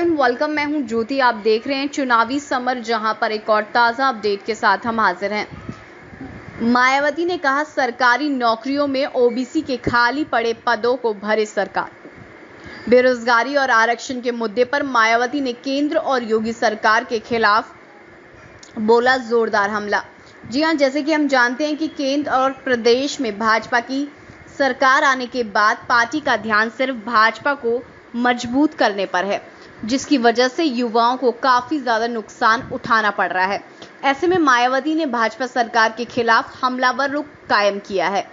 Everyone, welcome. मैं हूं ज्योति। आप देख रहे हैं चुनावी समर, जहां पर एक और ताज़ा अपडेट के साथ हम हाजिर हैं। मायावती ने कहा, सरकारी नौकरियों में ओबीसी के खाली पड़े पदों को भरे सरकार। बेरोजगारी और आरक्षण के मुद्दे पर मायावती ने केंद्र और योगी सरकार के खिलाफ बोला जोरदार हमला। जी हां, जैसे कि हम जानते हैं कि केंद्र और प्रदेश में भाजपा की सरकार आने के बाद पार्टी का ध्यान सिर्फ भाजपा को मजबूत करने पर है, जिसकी वजह से युवाओं को काफी ज्यादा नुकसान उठाना पड़ रहा है। ऐसे में मायावती ने भाजपा सरकार के खिलाफ हमलावर रुख कायम किया है।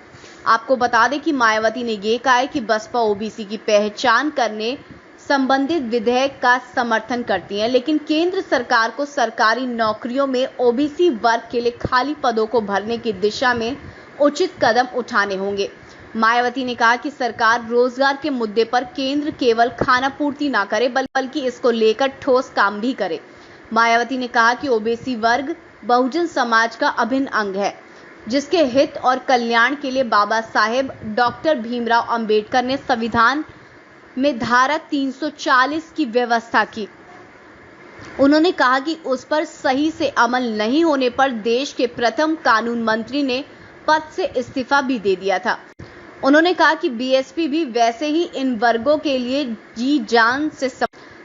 आपको बता दें कि मायावती ने ये कहा है कि बसपा ओबीसी की पहचान करने संबंधित विधेयक का समर्थन करती है, लेकिन केंद्र सरकार को सरकारी नौकरियों में ओबीसी वर्ग के लिए खाली पदों को भरने की दिशा में उचित कदम उठाने होंगे। मायावती ने कहा कि सरकार रोजगार के मुद्दे पर केंद्र केवल खाना पूर्ति ना करे, बल्कि इसको लेकर ठोस काम भी करे। मायावती ने कहा कि ओबीसी वर्ग बहुजन समाज का अभिन्न अंग है, जिसके हित और कल्याण के लिए बाबा साहेब डॉक्टर भीमराव अंबेडकर ने संविधान में धारा 340 की व्यवस्था की। उन्होंने कहा कि उस पर सही से अमल नहीं होने पर देश के प्रथम कानून मंत्री ने पद से इस्तीफा भी दे दिया था। उन्होंने कहा कि बीएसपी भी वैसे ही इन वर्गों के लिए जी जान से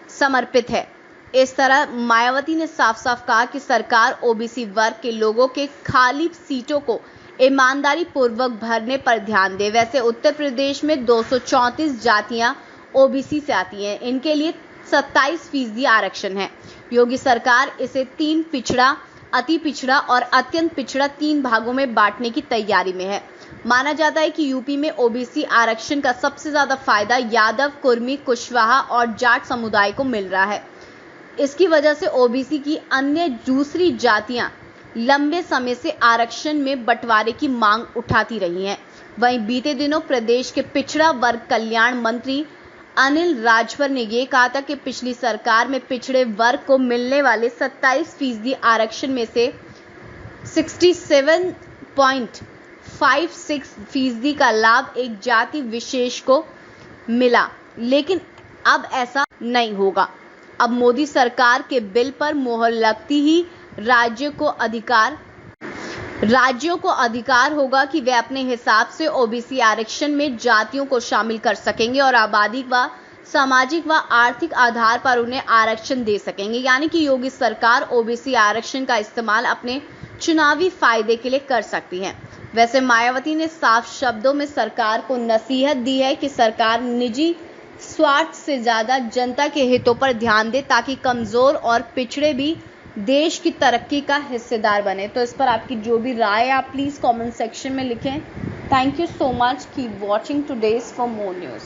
समर्पित है। इस तरह मायावती ने साफ साफ कहा कि सरकार ओबीसी वर्ग के लोगों के खाली सीटों को ईमानदारी पूर्वक भरने पर ध्यान दे। वैसे उत्तर प्रदेश में 234 जातियां ओबीसी से आती हैं। इनके लिए 27% आरक्षण है। योगी सरकार इसे 3 पिछड़ा, अति पिछड़ा और अत्यंत पिछड़ा 3 भागों में बांटने की तैयारी में है। माना जाता है कि यूपी में ओबीसी आरक्षण का सबसे ज्यादा फायदा यादव, कुर्मी, कुशवाहा और जाट समुदाय को मिल रहा है। इसकी वजह से ओबीसी की अन्य दूसरी जातियां लंबे समय से आरक्षण में बंटवारे की मांग उठाती रही हैं। वहीं बीते दिनों प्रदेश के पिछड़ा वर्ग कल्याण मंत्री अनिल राजभर ने यह कहा था कि पिछली सरकार में पिछड़े वर्ग को मिलने वाले 27% आरक्षण में से 67.56% का लाभ एक जाति विशेष को मिला, लेकिन अब ऐसा नहीं होगा। अब मोदी सरकार के बिल पर मोहर लगती ही राज्यों को अधिकार होगा कि वे अपने हिसाब से ओबीसी आरक्षण में जातियों को शामिल कर सकेंगे और आबादी व सामाजिक व आर्थिक आधार पर उन्हें आरक्षण दे सकेंगे। यानी कि योगी सरकार ओबीसी आरक्षण का इस्तेमाल अपने चुनावी फायदे के लिए कर सकती है। वैसे मायावती ने साफ शब्दों में सरकार को नसीहत दी है कि सरकार निजी स्वार्थ से ज्यादा जनता के हितों पर ध्यान दे, ताकि कमजोर और पिछड़े भी देश की तरक्की का हिस्सेदार बने। तो इस पर आपकी जो भी राय है आप प्लीज कमेंट सेक्शन में लिखें। Thank you so much. Keep watching today's for more news.